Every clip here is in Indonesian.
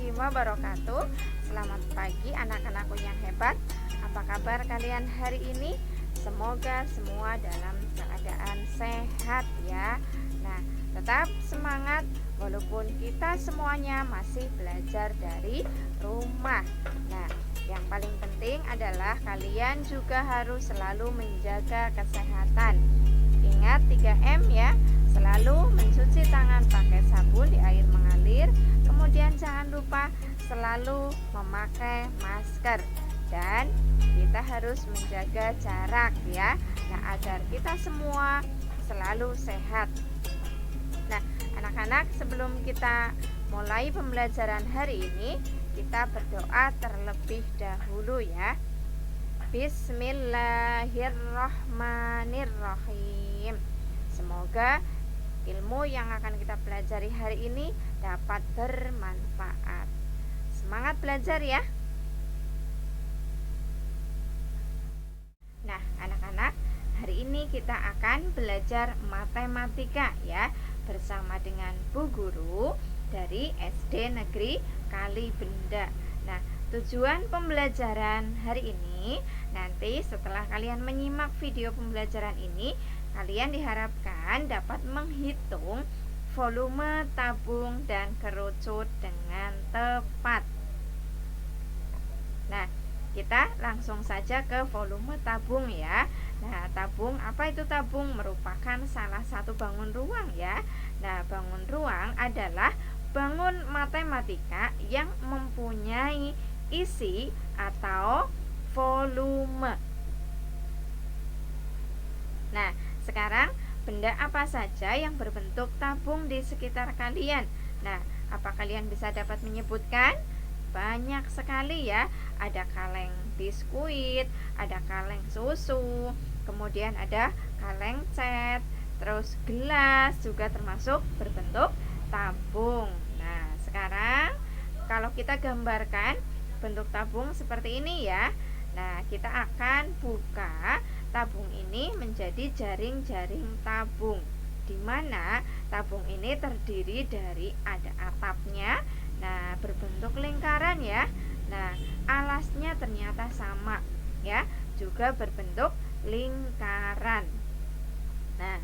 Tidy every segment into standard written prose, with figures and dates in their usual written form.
warahmatullahi wabarakatuh. Selamat pagi anak-anakku yang hebat. Apa kabar kalian hari ini? Semoga semua dalam keadaan sehat ya. Nah, tetap semangat walaupun kita semuanya masih belajar dari rumah. Nah, yang paling penting adalah kalian juga harus selalu menjaga kesehatan. Ingat 3M ya. Selalu mencuci tangan pakai sabun di air mengalir. Kemudian jangan lupa selalu memakai masker. Dan kita harus menjaga jarak ya. Nah, agar kita semua selalu sehat. Nah, anak-anak, sebelum kita mulai pembelajaran hari ini, kita berdoa terlebih dahulu ya. Bismillahirrahmanirrahim. Semoga ilmu yang akan kita pelajari hari ini dapat bermanfaat. Semangat belajar ya. Nah, anak-anak, hari ini kita akan belajar matematika ya, bersama dengan Bu Guru dari SD Negeri Kalibenda. Nah, tujuan pembelajaran hari ini, nanti setelah kalian menyimak video pembelajaran ini, kalian diharapkan dapat menghitung volume tabung dan kerucut dengan tepat. Nah, kita langsung saja ke volume tabung ya. Nah, tabung, apa itu tabung? Merupakan salah satu bangun ruang ya. Nah, bangun ruang adalah bangun matematika yang mempunyai isi atau volume. Nah, sekarang benda apa saja yang berbentuk tabung di sekitar kalian? Nah, apa kalian bisa dapat menyebutkan? Banyak sekali ya. Ada kaleng biskuit, ada kaleng susu, kemudian ada kaleng cat, terus gelas juga termasuk berbentuk tabung. Nah, sekarang kalau kita gambarkan bentuk tabung seperti ini ya. Nah, kita akan buka tabung ini menjadi jaring-jaring tabung, di mana tabung ini terdiri dari ada atapnya. Nah, berbentuk lingkaran ya. Nah, alasnya ternyata sama ya, juga berbentuk lingkaran. Nah,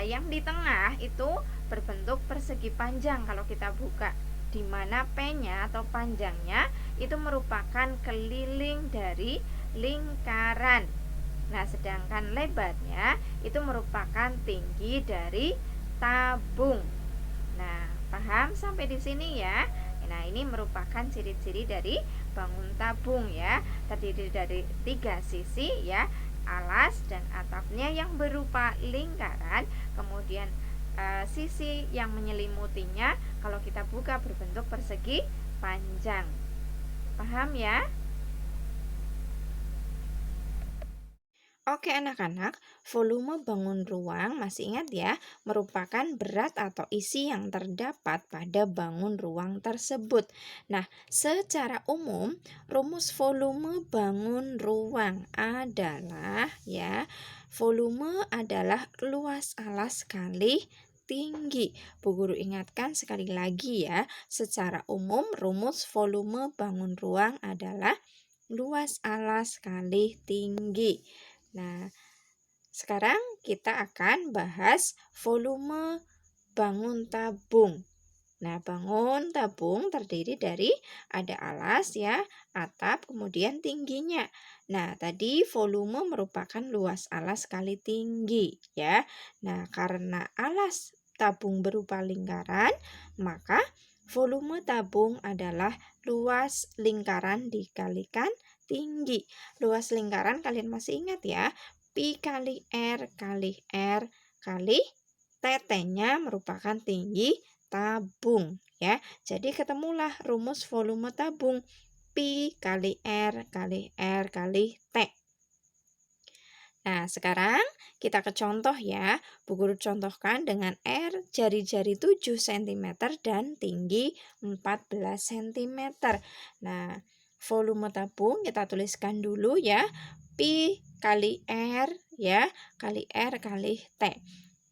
yang di tengah itu berbentuk persegi panjang kalau kita buka, di mana P-nya atau panjangnya itu merupakan keliling dari lingkaran. Nah, sedangkan lebarnya itu merupakan tinggi dari tabung. Nah, paham sampai di sini ya? Nah, ini merupakan ciri-ciri dari bangun tabung ya. Terdiri dari 3 sisi ya, alas dan atapnya yang berupa lingkaran, kemudian sisi yang menyelimutinya kalau kita buka berbentuk persegi panjang. Paham ya? Oke anak-anak, volume bangun ruang masih ingat ya, merupakan berat atau isi yang terdapat pada bangun ruang tersebut. Nah, secara umum, rumus volume bangun ruang adalah volume adalah luas alas kali tinggi. Bu Guru ingatkan sekali lagi ya, secara umum rumus volume bangun ruang adalah luas alas kali tinggi. Nah, sekarang kita akan bahas volume bangun tabung. Nah, bangun tabung terdiri dari ada alas ya, atap, kemudian tingginya. Nah, tadi volume merupakan luas alas kali tinggi ya. Nah, karena alas tabung berupa lingkaran, maka volume tabung adalah luas lingkaran dikalikan tinggi. Luas lingkaran kalian masih ingat ya? Pi kali R kali R kali TT-nya merupakan tinggi tabung ya. Jadi ketemulah rumus volume tabung, Pi kali R kali R kali T. Nah, sekarang kita ke contoh ya. Bu Guru contohkan dengan R jari-jari 7 cm dan tinggi 14 cm. Nah, volume tabung kita tuliskan dulu ya. Pi kali R ya, kali R kali T.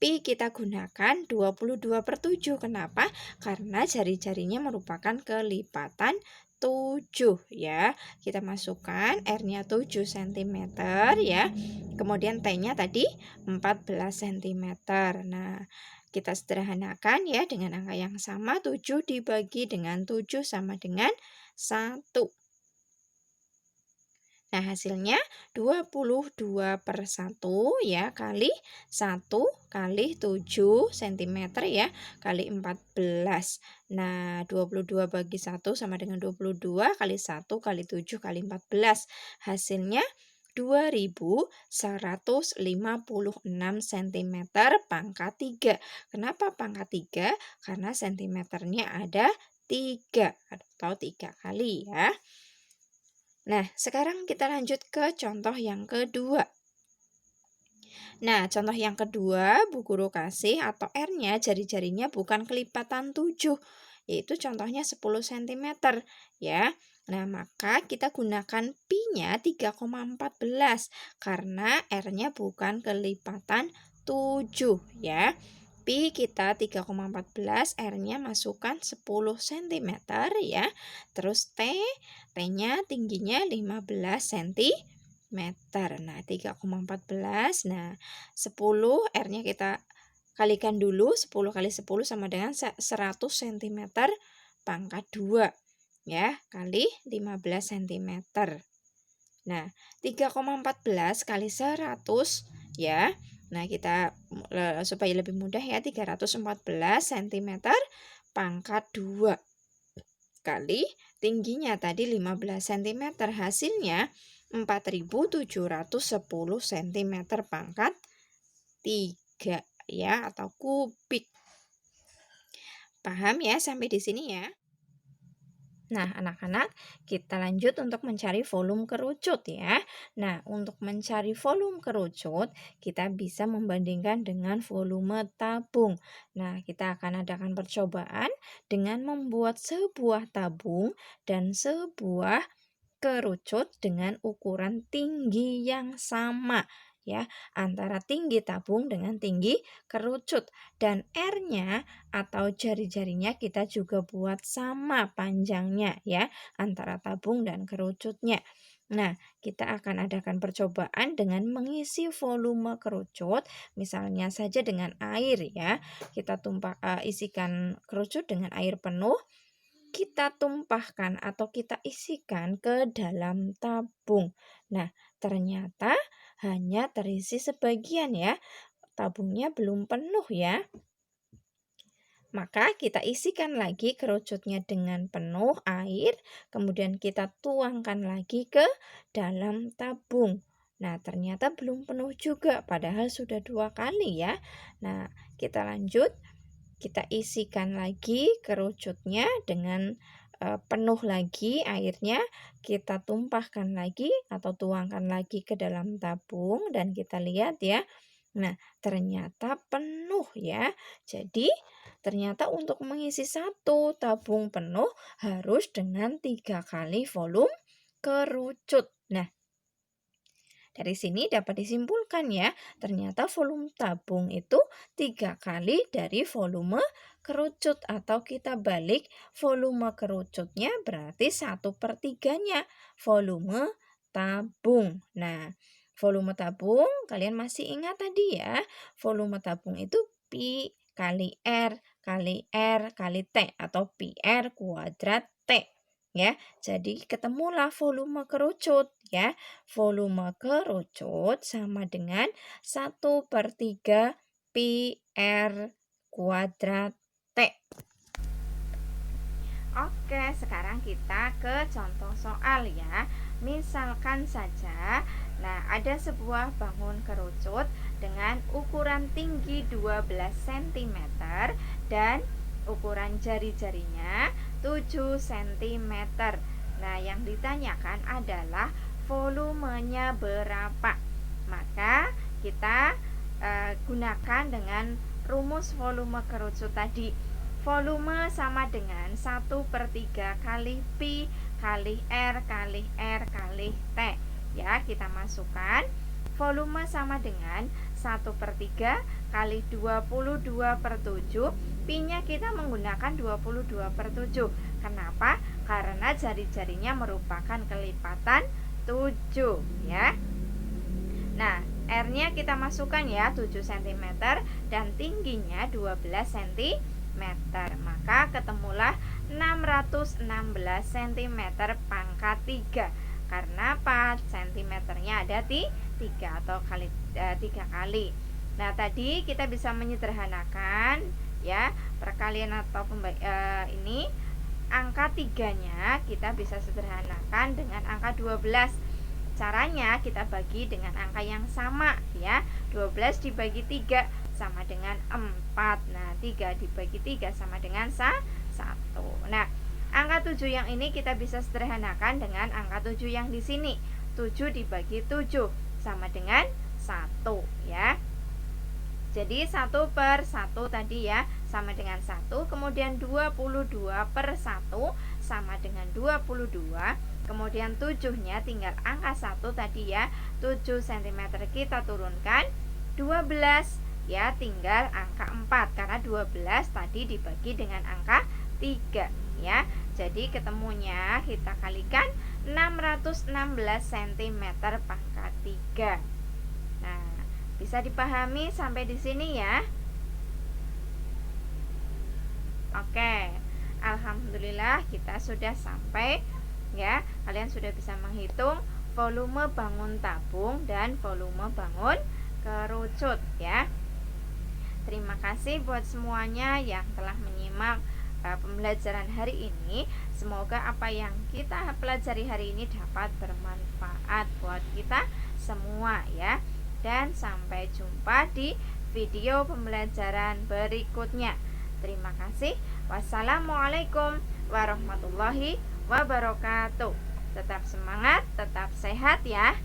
Pi Pi kita gunakan 22/7. Kenapa? Karena jari-jarinya merupakan kelipatan 7 ya. Kita masukkan R-nya 7 cm ya. Kemudian T-nya tadi 14 cm. Nah, kita sederhanakan ya dengan angka yang sama. 7 dibagi dengan 7 sama dengan 1. Nah, hasilnya 22/1 ya kali 1 kali 7 cm ya kali 14. Nah, 22 bagi 1 sama dengan 22 kali 1 kali 7 kali 14. Hasilnya 2156 cm pangkat 3. Kenapa pangkat 3? Karena sentimeternya ada 3 atau 3 kali ya. Nah, sekarang kita lanjut ke contoh yang kedua. Nah, contoh yang kedua, Bu Guru kasih atau R-nya jari-jarinya bukan kelipatan 7, yaitu contohnya 10 cm ya. Nah, maka kita gunakan Pi-nya 3,14 karena R-nya bukan kelipatan 7 ya. Pi kita 3,14, R-nya masukkan 10 cm ya. Terus T-nya tingginya 15 cm. Nah, 3,14. Nah, 10 R-nya kita kalikan dulu. 10 kali 10 sama dengan 100 cm pangkat 2 ya, kali 15 cm. Nah, 3,14 kali 100 ya. Nah, kita supaya lebih mudah ya, 314 cm pangkat 2 kali tingginya tadi 15 cm. Hasilnya 4710 cm pangkat 3 ya, atau kubik. Paham ya sampai di sini ya? Nah, anak-anak, kita lanjut untuk mencari volume kerucut ya. Nah, untuk mencari volume kerucut, kita bisa membandingkan dengan volume tabung. Nah, kita akan adakan percobaan dengan membuat sebuah tabung dan sebuah kerucut dengan ukuran tinggi yang sama ya, antara tinggi tabung dengan tinggi kerucut, dan R-nya atau jari-jarinya kita juga buat sama panjangnya ya, antara tabung dan kerucutnya. Nah, kita akan adakan percobaan dengan mengisi volume kerucut, misalnya saja dengan air ya. Kita isikan kerucut dengan air penuh, kita tumpahkan atau kita isikan ke dalam tabung. Nah, ternyata hanya terisi sebagian ya. Tabungnya belum penuh ya. Maka kita isikan lagi kerucutnya dengan penuh air, kemudian kita tuangkan lagi ke dalam tabung. Nah, ternyata belum penuh juga, padahal sudah 2 kali ya. Nah, kita lanjut. Kita isikan lagi kerucutnya dengan penuh lagi airnya, kita tumpahkan lagi atau tuangkan lagi ke dalam tabung dan kita lihat ya. Nah, ternyata penuh ya. Jadi, ternyata untuk mengisi satu tabung penuh harus dengan 3 kali volume kerucut. Nah, dari sini dapat disimpulkan ya, ternyata volume tabung itu 3 kali dari volume kerucut, atau kita balik, volume kerucutnya berarti 1/3-nya volume tabung. Nah, volume tabung kalian masih ingat tadi ya, volume tabung itu Pi kali R kali R kali T atau PR kuadrat T. Ya, jadi ketemulah volume kerucut ya. Volume kerucut sama dengan 1/3 Pi R kuadrat T. Oke, sekarang kita ke contoh soal ya. Misalkan saja, nah ada sebuah bangun kerucut dengan ukuran tinggi 12 cm dan ukuran jari-jarinya 7 cm. Nah, yang ditanyakan adalah volumenya berapa. Maka kita gunakan dengan rumus volume kerucut tadi. Volume sama dengan 1/3 kali Pi kali R kali R kali T. Ya, kita masukkan volume sama dengan 1/3 kali 22/7. Pi-nya kita menggunakan 22/7. Kenapa? Karena jari-jarinya merupakan kelipatan 7 ya. Nah, R-nya kita masukkan ya 7 cm dan tingginya 12 cm. Maka ketemulah 616 cm pangkat 3. Karena apa? Cm-nya ada di 3 atau 3 kali. Nah, tadi kita bisa menyederhanakan ya perkalian atau ini angka 3-nya kita bisa sederhanakan dengan angka 12. Caranya kita bagi dengan angka yang sama ya. 12 dibagi 3 sama dengan 4. Nah, 3 dibagi 3 sama dengan 1. Nah, angka 7 yang ini kita bisa sederhanakan dengan angka 7 yang di sini. 7 dibagi 7 sama dengan 1 ya. Jadi 1/1 tadi ya sama dengan 1. Kemudian 22/1 sama dengan 22. Kemudian 7-nya tinggal angka 1 tadi ya. 7 cm kita turunkan. 12 ya tinggal angka 4 karena 12 tadi dibagi dengan angka 3 ya. Jadi ketemunya kita kalikan 616 cm pangkat 3. Nah, bisa dipahami sampai di sini ya. Oke. Alhamdulillah kita sudah sampai ya. Kalian sudah bisa menghitung volume bangun tabung dan volume bangun kerucut ya. Terima kasih buat semuanya yang telah menyimak pembelajaran hari ini. Semoga apa yang kita pelajari hari ini dapat bermanfaat buat kita semua ya. Dan sampai jumpa di video pembelajaran berikutnya. Terima kasih. Wassalamualaikum warahmatullahi wabarakatuh. Tetap semangat, tetap sehat ya.